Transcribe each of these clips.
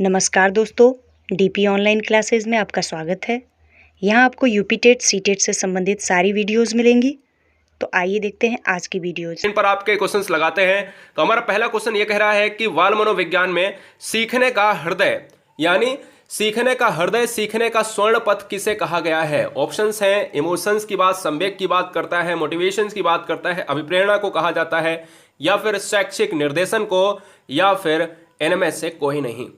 नमस्कार दोस्तों, DP online classes में आपका स्वागत है। यहाँ आपको यूपी टेट सी टेट से संबंधित सारी वीडियोस मिलेंगी। तो आइए देखते हैं आज की वीडियोज। इन पर आपके क्वेश्चंस लगाते हैं। तो हमारा पहला क्वेश्चन ये कह रहा है कि बाल मनोविज्ञान में सीखने का हृदय यानी सीखने का हृदय, सीखने का स्वर्ण पथ किसे कहा गया है? ऑप्शंस हैं, इमोशंस की बात, संवेग की बात करता है, मोटिवेशंस की बात करता है, अभिप्रेरणा को कहा जाता है, या फिर शैक्षिक निर्देशन को, या फिर इनमें से कोई नहीं।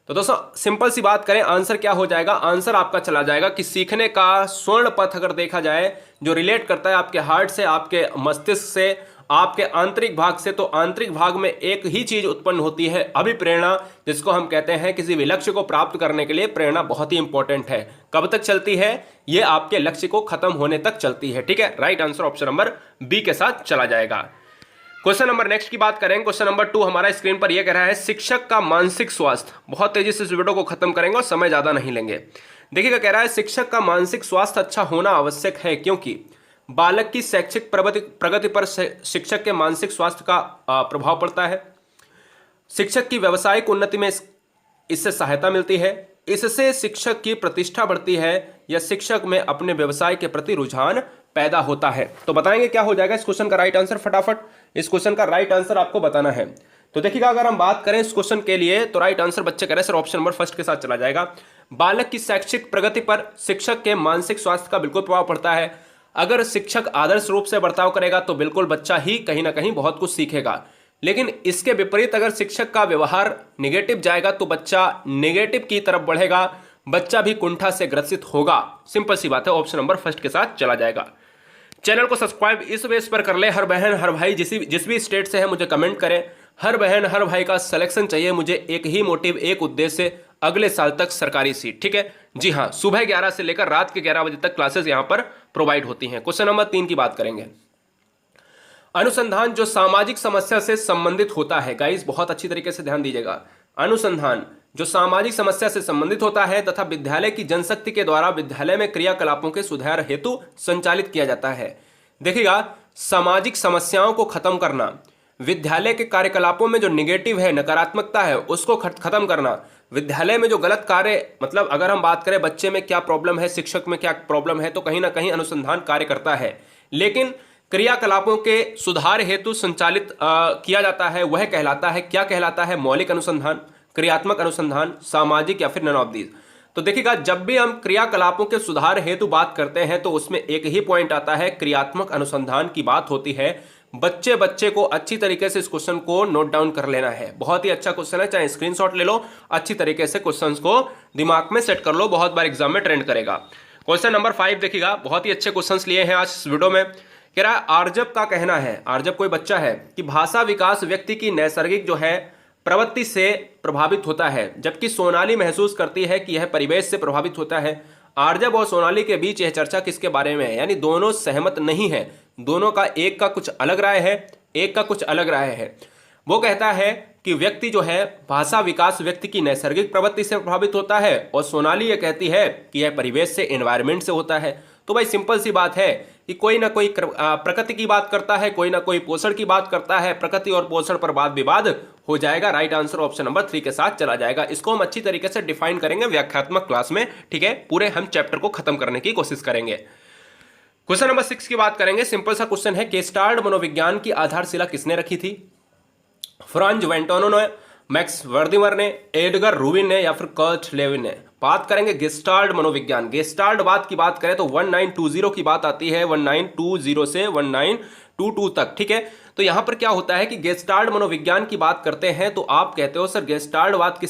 तो दोस्तों सिंपल सी बात करें, आंसर क्या हो जाएगा? आंसर आपका चला जाएगा कि सीखने का स्वर्ण पथ अगर देखा जाए जो रिलेट करता है आपके हार्ट से, आपके मस्तिष्क से, आपके आंतरिक भाग से, तो आंतरिक भाग में एक ही चीज उत्पन्न होती है, अभिप्रेरणा, जिसको हम कहते हैं किसी भी लक्ष्य को प्राप्त करने के लिए प्रेरणा बहुत ही इंपॉर्टेंट है। कब तक चलती है? ये आपके लक्ष्य को खत्म होने तक चलती है। ठीक है, right answer option number B के साथ चला जाएगा। क्वेश्चन नंबर नेक्स्ट की बात करें, क्वेश्चन नंबर 2 हमारा स्क्रीन पर यह कह रहा है शिक्षक का मानसिक स्वास्थ्य। बहुत तेजी से इस वीडियो को खत्म करेंगे और समय ज्यादा नहीं लेंगे। देखिएगा, कह रहा है शिक्षक का मानसिक स्वास्थ्य अच्छा होना आवश्यक है क्योंकि बालक की शैक्षिक प्रगति पर शिक्षक के मानसिक स्वास्थ्य का प्रभाव पड़ता है। शिक्षक की व्यावसायिक उन्नति में इससे सहायता मिलती है। इससे शिक्षक की प्रतिष्ठा बढ़ती है या शिक्षक में अपने व्यवसाय के प्रति रुझान पैदा होता है। तो बताएंगे क्या हो जाएगा इस क्वेश्चन का राइट आंसर? फटाफट इस क्वेश्चन का राइट आंसर आपको बताना है। तो देखिएगा, अगर हम बात करें इस क्वेश्चन के लिए तो राइट आंसर बच्चे कह रहे हैं सर ऑप्शन नंबर फर्स्ट के साथ चला जाएगा। बालक की शैक्षिक प्रगति पर शिक्षक के मानसिक स्वास्थ्य का बिल्कुल प्रभाव पड़ता है। अगर शिक्षक आदर्श रूप से बर्ताव करेगा तो बिल्कुल बच्चा ही कहीं ना कहीं बहुत कुछ सीखेगा, लेकिन इसके विपरीत अगर शिक्षक का व्यवहार निगेटिव जाएगा तो बच्चा नेगेटिव की तरफ बढ़ेगा, बच्चा भी कुंठा से ग्रसित होगा। सिंपल सी बात है, ऑप्शन नंबर फर्स्ट के साथ चला जाएगा। चैनल को सब्सक्राइब इस बेस पर कर ले। हर बहन हर भाई जिस भी स्टेट से है मुझे कमेंट करें। हर बहन हर भाई का सिलेक्शन चाहिए मुझे, एक ही मोटिव, एक उद्देश्य, अगले साल तक सरकारी सीट। ठीक है जी हाँ, सुबह 11 से लेकर रात के 11 बजे तक क्लासेस यहां पर प्रोवाइड होती हैं। क्वेश्चन नंबर 3 की बात करेंगे। अनुसंधान जो सामाजिक समस्या से संबंधित होता है, गाइस बहुत अच्छी तरीके से ध्यान दीजिएगा। अनुसंधान जो सामाजिक समस्या से संबंधित होता है तथा विद्यालय की जनशक्ति के द्वारा विद्यालय में क्रियाकलापों के सुधार हेतु संचालित किया जाता है। देखिएगा, सामाजिक समस्याओं को खत्म करना, विद्यालय के कार्यकलापों में जो निगेटिव है, नकारात्मकता है, उसको खत्म करना, विद्यालय में जो गलत कार्य, मतलब अगर हम बात करें बच्चे में क्या प्रॉब्लम है, शिक्षक में क्या प्रॉब्लम है, तो कहीं ना कहीं अनुसंधान कार्य करता है। लेकिन क्रियाकलापों के सुधार हेतु संचालित किया जाता है, वह कहलाता है, क्या कहलाता है? मौलिक अनुसंधान, क्रियात्मक अनुसंधान, सामाजिक या फिर नन ऑफ दीज। तो देखिएगा, जब भी हम क्रियाकलापों के सुधार हेतु बात करते हैं तो उसमें एक ही पॉइंट आता है, क्रियात्मक अनुसंधान की बात होती है। बच्चे को अच्छी तरीके से इस क्वेश्चन को नोट डाउन कर लेना है। बहुत ही अच्छा क्वेश्चन है, चाहे स्क्रीनशॉट ले लो, अच्छी तरीके से क्वेश्चंस को दिमाग में सेट कर लो, बहुत बार एग्जाम में ट्रेंड करेगा। क्वेश्चन नंबर 5 देखिएगा, बहुत ही अच्छे क्वेश्चंस लिए हैं आज इस वीडियो में। कह रहा है आर्जब का कहना है, आर्जब कोई बच्चा है, कि भाषा विकास व्यक्ति की नैसर्गिक जो है प्रवृत्ति से प्रभावित होता है, जबकि सोनाली महसूस करती है कि यह परिवेश से प्रभावित होता है। आर्जब और सोनाली के बीच यह चर्चा किसके बारे में है? यानी दोनों सहमत नहीं है, दोनों का एक का कुछ अलग राय है, एक का कुछ अलग राय है। वो कहता है कि व्यक्ति जो है भाषा विकास व्यक्ति की नैसर्गिक प्रवृत्ति से प्रभावित होता है, और सोनाली ये कहती है कि यह परिवेश से, एनवायरमेंट से होता है। तो भाई सिंपल सी बात है कि कोई ना कोई प्रकृति की बात करता है, कोई ना कोई पोषण की बात करता है, प्रकृति और पोषण पर वाद विवाद हो जाएगा। राइट आंसर ऑप्शन नंबर 3 के साथ चला जाएगा। इसको हम अच्छी तरीके से डिफाइन करेंगे व्याख्यात्मक क्लास में। ठीक है, पूरे हम चैप्टर को खत्म करने की कोशिश करेंगे। क्वेश्चन नंबर 6 की बात करेंगे। सिंपल सा क्वेश्चन है, गेस्टाल्ट मनोविज्ञान की आधारशिला किसने रखी थी? फ्रांज वेंटोनो ने, मैक्स वर्दिमर ने, एडगर रूबिन ने, या फिर कर्ट लेविन ने? बात करेंगे गेस्टाल्ट मनोविज्ञान। गेस्टाल्ट बात की बात करें तो 1920 की बात आती है, 1920 से 1922 तक। ठीक है, तो यहां पर क्या होता है कि गेस्टाल्ट मनोविज्ञान की बात करते हैं तो आप कहते हो सर गेस्टाल्टवाद की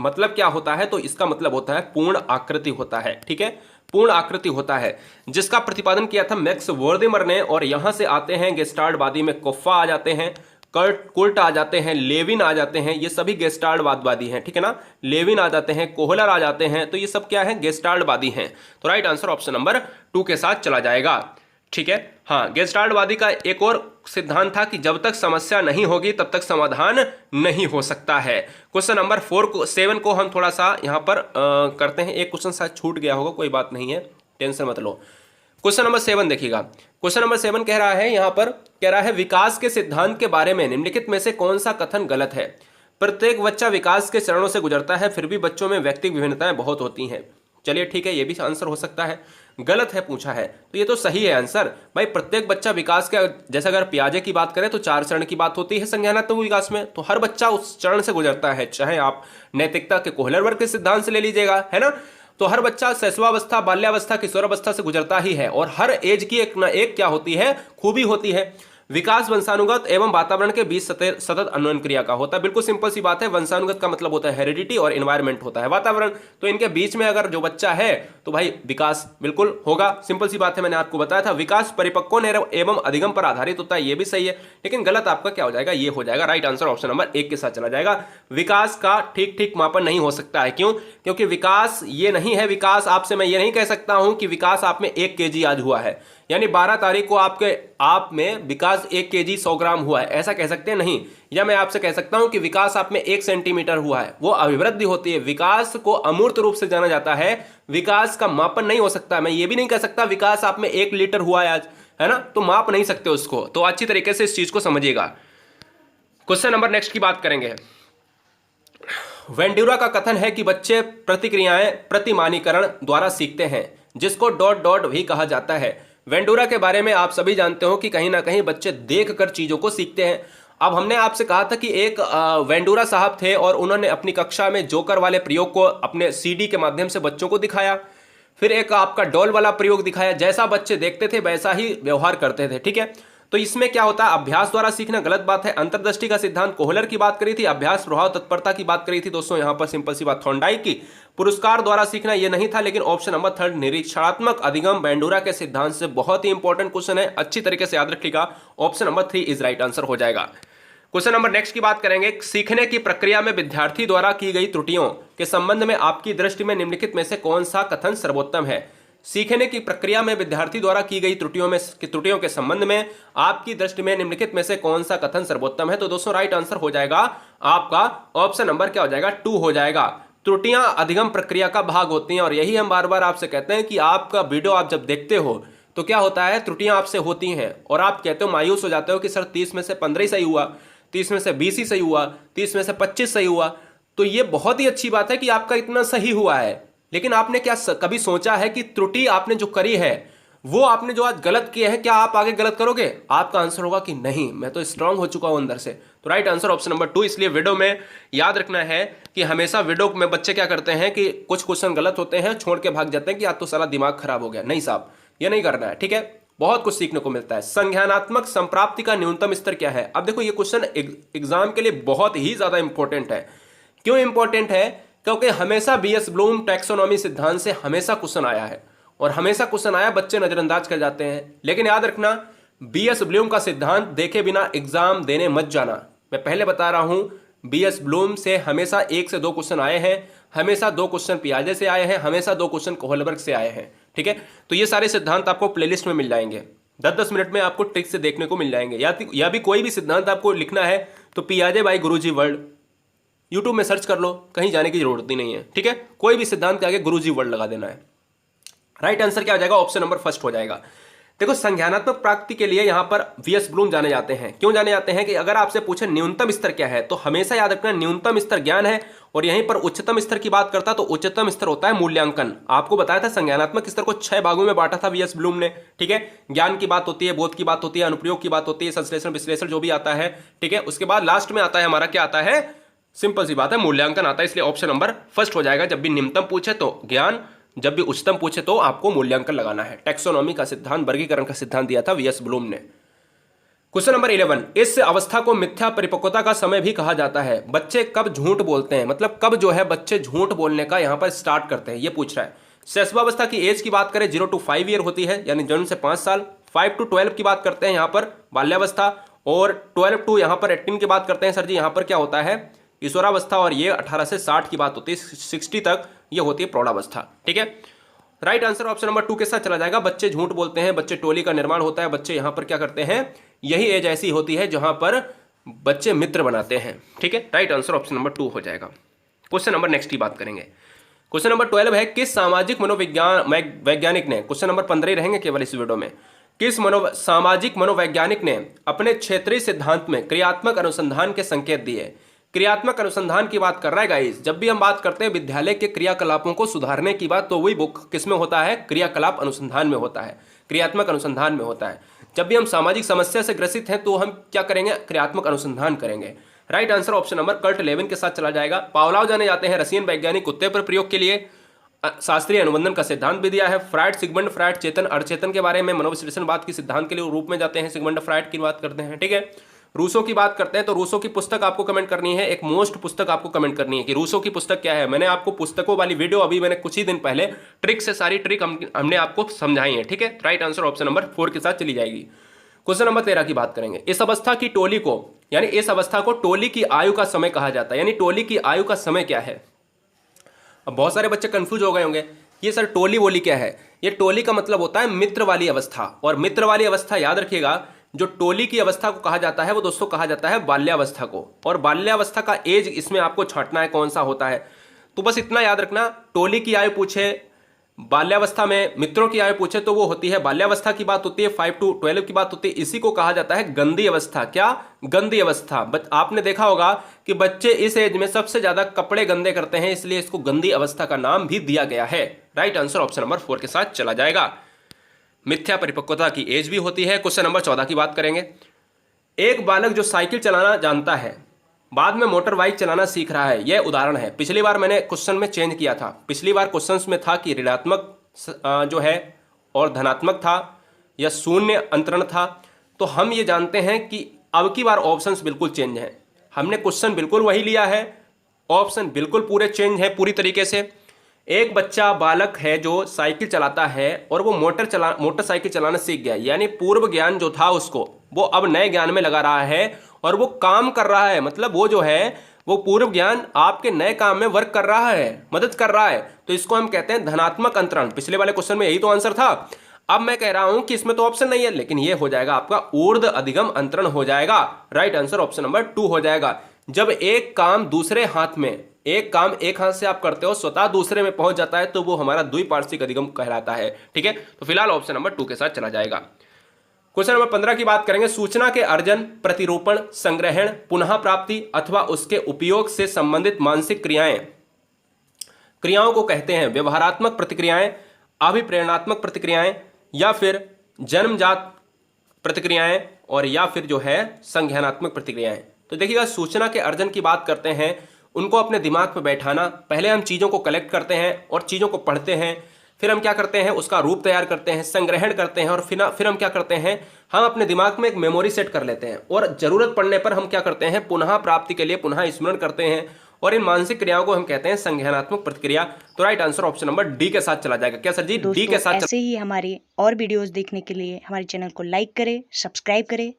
मतलब क्या होता है? तो इसका मतलब होता है पूर्ण आकृति होता है। ठीक है, पूर्ण आकृति होता है, जिसका प्रतिपादन किया था मैक्स वर्दिमर ने। और यहां से आते हैं गेस्टाल्टवादी में कोफ्फा आ जाते हैं, कुर्ट आ जाते हैं, लेविन आ जाते हैं, ये सभी गेस्टाल्टवादी हैं। ठीक है ना, लेविन आ जाते हैं, कोहलर आ जाते हैं, तो ये सब क्या है? गेस्टाल्टवादी हैं। तो राइट आंसर ऑप्शन नंबर 2 के साथ चला जाएगा। ठीक है, हाँ, गेस्टाल्टवादी का एक और सिद्धांत था कि जब तक समस्या नहीं होगी तब तक समाधान नहीं हो सकता है। क्वेश्चन नंबर 7 को हम थोड़ा सा यहां पर करते हैं। एक क्वेश्चन शायद छूट गया होगा, कोई बात नहीं है, टेंशन मत लो। क्वेश्चन नंबर 7 देखिएगा। क्वेश्चन नंबर 7 कह रहा है, यहां पर कह रहा है विकास के सिद्धांत के बारे में निम्नलिखित में से कौन सा कथन गलत है? प्रत्येक बच्चा विकास के चरणों से गुजरता है, फिर भी बच्चों में व्यक्तिगत विभिन्नताएं बहुत होती हैं। चलिए ठीक है, ये भी आंसर हो सकता है। गलत है पूछा है, तो ये तो सही है आंसर भाई। प्रत्येक बच्चा विकास का, जैसे अगर पियाजे की बात करें तो 4 चरण की बात होती है संज्ञानात्मक विकास में, तो हर बच्चा उस चरण से गुजरता है। चाहे आप नैतिकता के कोहलर वर्ग के सिद्धांत से ले लीजिएगा, है ना, तो हर बच्चा शैशवावस्था, बाल्यावस्था, किशोरावस्था से गुजरता ही है। और हर एज की एक ना एक क्या होती है, खूबी होती है। विकास वंशानुगत एवं वातावरण के बीच सतत अन्वयन क्रिया का होता है। बिल्कुल सिंपल सी बात है। वंशानुगत का मतलब होता है हेरिडिटी और एनवायरमेंट होता है वातावरण। तो इनके बीच में अगर जो बच्चा है तो भाई विकास बिल्कुल होगा। सिंपल सी बात है, मैंने आपको बताया था। विकास परिपक्वों एवं अधिगम पर आधारित होता है, ये भी सही है। लेकिन गलत आपका क्या हो जाएगा, ये हो जाएगा। राइट आंसर ऑप्शन नंबर 1 के साथ चला जाएगा। विकास का ठीक ठीक मापन नहीं हो सकता है। क्यों? क्योंकि विकास ये नहीं है। विकास आपसे मैं ये नहीं कह सकता हूं कि विकास आप में 1 kg आज हुआ है, यानी 12 तारीख को आप में विकास 1 kg 100 ग्राम हुआ है, ऐसा कह सकते हैं नहीं। या मैं आपसे कह सकता हूं कि विकास आप में 1 सेंटीमीटर हुआ है, वो अभिवृद्धि होती है। विकास को अमूर्त रूप से जाना जाता है, विकास का मापन नहीं हो सकता। मैं ये भी नहीं कह सकता विकास आप में 1 लीटर हुआ है आज, है ना, तो माप नहीं सकते उसको। तो अच्छी तरीके से इस चीज को समझिएगा। क्वेश्चन नंबर नेक्स्ट की बात करेंगे। वेंडुरा का कथन है कि बच्चे प्रतिक्रियाएं प्रतिमानीकरण द्वारा सीखते हैं, जिसको डॉट डॉट भी कहा जाता है। वेंडुरा के बारे में आप सभी जानते हो कि कहीं ना कहीं बच्चे देखकर चीजों को सीखते हैं। अब हमने आपसे कहा था कि एक वेंडुरा साहब थे और उन्होंने अपनी कक्षा में जोकर वाले प्रयोग को अपने सीडी के माध्यम से बच्चों को दिखाया। फिर एक आपका डॉल वाला प्रयोग दिखाया। जैसा बच्चे देखते थे वैसा ही व्यवहार करते थे, ठीक है। तो इसमें क्या होता है, अभ्यास द्वारा सीखना गलत बात है। अंतर्दृष्टि का सिद्धांत कोहलर की बात करी थी, अभ्यास प्रभाव तत्परता की बात करी थी दोस्तों, यहां पर सिंपल सी बात थॉर्नडाइक की। पुरस्कार द्वारा सीखना यह नहीं था। लेकिन ऑप्शन नंबर 3 निरीक्षणात्मक अधिगम वेंडुरा के सिद्धांत से बहुत ही इंपॉर्टेंट क्वेश्चन है, अच्छी तरीके से याद रखिएगा। Option number 3 is right answer हो जाएगा। क्वेश्चन नंबर नेक्स्ट की बात करेंगे। सीखने की प्रक्रिया में विद्यार्थी द्वारा की गई त्रुटियों के संबंध में आपकी दृष्टि में निम्नलिखित में से कौन सा कथन सर्वोत्तम है? सीखने की प्रक्रिया में विद्यार्थी द्वारा की गई त्रुटियों के संबंध में आपकी दृष्टि में निम्नलिखित में से कौन सा कथन सर्वोत्तम है? तो दोस्तों राइट आंसर हो जाएगा आपका ऑप्शन नंबर क्या हो जाएगा, 2 हो जाएगा। त्रुटियां अधिगम प्रक्रिया का भाग होती हैं, और यही हम बार बार आपसे कहते हैं कि आपका वीडियो आप जब देखते हो तो क्या होता है, त्रुटियां आपसे होती हैं और आप कहते हो, मायूस हो जाते हो कि सर 30 में से 15 ही सही हुआ, 30 में से 20 ही सही हुआ, 30 में से 25 सही हुआ। तो ये बहुत ही अच्छी बात है कि आपका इतना सही हुआ है। लेकिन आपने क्या कभी सोचा है कि त्रुटि आपने जो करी है, वो आपने जो आज गलत किए हैं, क्या आप आगे गलत करोगे? आपका आंसर होगा कि नहीं, मैं तो स्ट्रांग हो चुका हूं अंदर से। तो राइट आंसर ऑप्शन नंबर 2। इसलिए वीडियो में याद रखना है कि हमेशा वीडियो में बच्चे क्या करते हैं कि कुछ क्वेश्चन गलत होते हैं, छोड़ के भाग जाते हैं कि आज तो सारा दिमाग खराब हो गया। नहीं साहब, ये नहीं करना है, ठीक है। बहुत कुछ सीखने को मिलता है। संज्ञानात्मक संप्राप्ति का न्यूनतम स्तर क्या है? अब देखो, ये क्वेश्चन एग्जाम के लिए बहुत ही ज्यादा इंपॉर्टेंट है। क्यों इंपॉर्टेंट है? क्योंकि हमेशा बीएस ब्लूम टैक्सोनॉमी सिद्धांत से हमेशा क्वेश्चन आया है, और हमेशा क्वेश्चन आया, बच्चे नजरअंदाज कर जाते हैं। लेकिन याद रखना, बीएस ब्लूम का सिद्धांत देखे बिना एग्जाम देने मत जाना। मैं पहले बता रहा हूं, बीएस ब्लूम से हमेशा 1 से 2 क्वेश्चन आए हैं, हमेशा 2 क्वेश्चन पियाजे से आए हैं, हमेशा 2 क्वेश्चन कोहलबर्ग से आए हैं, ठीक है। तो ये सारे सिद्धांत आपको प्लेलिस्ट में मिल जाएंगे, 10-10 मिनट में आपको ट्रिक से देखने को मिल जाएंगे। या भी कोई भी सिद्धांत आपको लिखना है तो पियाजे बाई गुरुजी वर्ल्ड यूट्यूब में सर्च कर लो, कहीं जाने की जरूरत ही नहीं है, ठीक है। कोई भी सिद्धांत के आगे गुरुजी वर्ल्ड लगा देना है। राइट आंसर क्या हो जाएगा? ऑप्शन नंबर 1 हो जाएगा। देखो, संज्ञानात्मक प्राप्ति के लिए यहां पर वीएस ब्लूम जाने जाते हैं। क्यों जाने जाते हैं? कि अगर आपसे पूछे न्यूनतम स्तर क्या है, तो हमेशा याद रखना न्यूनतम स्तर ज्ञान है, और यहीं पर उच्चतम स्तर की बात करता तो उच्चतम स्तर होता है मूल्यांकन। आपको बताया था संज्ञानात्मक स्तर को 6 भागों में बांटा था वीएस ब्लूम ने, ठीक है। ज्ञान की बात होती है, बोध की बात होती है, अनुप्रयोग की बात होती है, संश्लेषण विश्लेषण जो भी आता है, ठीक है। उसके बाद लास्ट में आता है हमारा क्या आता है, सिंपल सी बात है, मूल्यांकन आता है। इसलिए ऑप्शन नंबर 1 हो जाएगा। जब भी निम्नतम पूछे तो ज्ञान, जब भी उच्चतम पूछे तो आपको मूल्यांकन लगाना है। टैक्सोनॉमी का सिद्धांत, वर्गीकरण का सिद्धांत दिया था वीएस ब्लूम ने। क्वेश्चन नंबर 11, इस अवस्था को मिथ्या परिपक्वता का समय भी कहा जाता है। बच्चे कब झूठ बोलते हैं, मतलब कब जो है बच्चे झूठ बोलने का यहां पर स्टार्ट करते हैं, ये पूछ रहा है। शैशवावस्था की एज की बात करें 0 to 5 ईयर होती है, यानी जन्म से 5 साल। 5 to 12 की बात करते हैं यहां पर बाल्यावस्था, और 12 to यहां पर 18 की बात करते हैं सर जी, यहां पर क्या होता है, किशोरावस्था। और ये 18 से 60 की बात होती है, 60 तक ये होती है प्रौढ़ावस्था, ठीक है। राइट आंसर ऑप्शन नंबर 2 के साथ चला जाएगा। बच्चे झूठ बोलते हैं, बच्चे टोली का निर्माण होता है, बच्चे यहां पर क्या करते हैं, यही एज ऐसी होती है जहां पर बच्चे मित्र बनाते हैं, ठीक है। राइट आंसर ऑप्शन नंबर 2 हो जाएगा। क्वेश्चन नंबर नेक्स्ट की बात करेंगे। क्वेश्चन नंबर 12 है, किस सामाजिक वैज्ञानिक ने, क्वेश्चन नंबर 15 ही रहेंगे केवल इस वीडियो में, किस सामाजिक मनोवैज्ञानिक ने अपने क्षेत्रीय सिद्धांत में क्रियात्मक अनुसंधान के संकेत दिए? क्रियात्मक अनुसंधान की बात कर रहा है गाइस। जब भी हम बात करते हैं विद्यालय के क्रियाकलापों को सुधारने की बात, तो वही बुक किसमें होता है? क्रियाकलाप अनुसंधान में होता है, क्रियात्मक अनुसंधान में होता है। जब भी हम सामाजिक समस्या से ग्रसित हैं तो हम क्या करेंगे? क्रियात्मक अनुसंधान करेंगे। Right answer option number Kurt Lewin के साथ चला जाएगा। पावलोव जाने जाते हैं रशियन वैज्ञानिक कुत्ते पर प्रयोग के लिए शास्त्रीय अनुबंधन का सिद्धांत भी दिया है। फ्रायड सिगमंड फ्रायड चेतन अचेतन के बारे में मनोविश्लेषणवाद के सिद्धांत के लिए रूप में जाते हैं, सिगमंड फ्रायड की बात करते हैं। ठीक है, रूसो की बात करते हैं तो रूसो की पुस्तक आपको कमेंट करनी है, एक मोस्ट पुस्तक आपको कमेंट करनी है कि रूसो की पुस्तक क्या है। मैंने आपको पुस्तकों वाली वीडियो अभी मैंने कुछ ही दिन पहले ट्रिक से सारी ट्रिक हमने आपको समझाई है। ठीक है, राइट आंसर ऑप्शन नंबर 4 के साथ चली जाएगी। क्वेश्चन नंबर 13 की बात करेंगे। इस अवस्था की टोली को, यानी इस अवस्था को टोली की आयु का समय कहा जाता है, यानी टोली की आयु का समय क्या है? अब बहुत सारे बच्चे कंफ्यूज हो गए होंगे, ये सर टोली वोली क्या है? ये टोली का मतलब होता है मित्र वाली अवस्था, और मित्र वाली अवस्था याद रखिएगा, जो टोली की अवस्था को कहा जाता है वो दोस्तों कहा जाता है बाल्यावस्था को। और बाल्यावस्था का एज इसमें आपको छांटना है कौन सा होता है, तो बस इतना याद रखना, टोली की आयु पूछे, बाल्यावस्था में मित्रों की आयु पूछे तो वो होती है बाल्यावस्था की बात होती है, 5 to 12 की बात होती है। इसी को कहा जाता है गंदी अवस्था। क्या? गंदी अवस्था। आपने देखा होगा कि बच्चे इस एज में सबसे ज्यादा कपड़े गंदे करते हैं, इसलिए इसको गंदी अवस्था का नाम भी दिया गया है। राइट आंसर ऑप्शन नंबर 4 के साथ चला जाएगा। मिथ्या परिपक्वता की एज भी होती है। क्वेश्चन नंबर 14 की बात करेंगे। एक बालक जो साइकिल चलाना जानता है, बाद में मोटर बाइक चलाना सीख रहा है, यह उदाहरण है। पिछली बार मैंने क्वेश्चन में चेंज किया था, पिछली बार क्वेश्चंस में था कि ऋणात्मक जो है और धनात्मक था या शून्य अंतरण था, तो हम ये जानते हैं कि अब की बार ऑप्शंस बिल्कुल चेंज हैं। हमने क्वेश्चन बिल्कुल वही लिया है, ऑप्शन बिल्कुल पूरे चेंज है पूरी तरीके से। एक बच्चा बालक है जो साइकिल चलाता है और वो मोटरसाइकिल चलाना सीख गया, यानी पूर्व ज्ञान जो था उसको वो अब नए ज्ञान में लगा रहा है और वो काम कर रहा है, मतलब वो जो है वो पूर्व ज्ञान आपके नए काम में वर्क कर रहा है, मदद कर रहा है, तो इसको हम कहते हैं धनात्मक अंतरण। पिछले वाले क्वेश्चन में यही तो आंसर था। अब मैं कह रहा हूं कि इसमें तो ऑप्शन नहीं है, लेकिन ये हो जाएगा आपका ऊर्ध्व अधिगम अंतरण हो जाएगा। राइट आंसर ऑप्शन नंबर 2 हो जाएगा। जब एक काम दूसरे हाथ में, एक काम एक हाथ से आप करते हो स्वतः दूसरे में पहुंच जाता है तो वो हमारा द्विपार्श्विक अधिगम कहलाता है। ठीक है, तो फिलहाल ऑप्शन नंबर 2 के साथ चला जाएगा। क्वेश्चन नंबर 15 की बात करेंगे। सूचना के अर्जन, प्रतिरूपण, संग्रहण, पुनः प्राप्ति अथवा उसके उपयोग से संबंधित मानसिक क्रियाओं को कहते हैं व्यवहारात्मक प्रतिक्रियाएं, अभिप्रेरणात्मक प्रतिक्रियाएं, या फिर जन्मजात प्रतिक्रियाएं, और या फिर जो है संज्ञानात्मक प्रतिक्रियाएं। तो देखिएगा, सूचना के अर्जन की बात करते हैं, उनको अपने दिमाग में बैठाना। पहले हम चीज़ों को कलेक्ट करते हैं और चीज़ों को पढ़ते हैं, फिर हम क्या करते हैं उसका रूप तैयार करते हैं, संग्रहण करते हैं, और फिर हम क्या करते हैं, हम अपने दिमाग में एक मेमोरी सेट कर लेते हैं, और जरूरत पड़ने पर हम क्या करते हैं, पुनः प्राप्ति के लिए पुनः स्मरण करते हैं, और इन मानसिक क्रियाओं को हम कहते हैं संज्ञानात्मक प्रतिक्रिया। तो right answer option number D के साथ चला जाएगा। क्या सर जी? डी के साथ। ऐसे ही हमारे और वीडियोस देखने के लिए हमारे चैनल को लाइक करें, सब्सक्राइब करें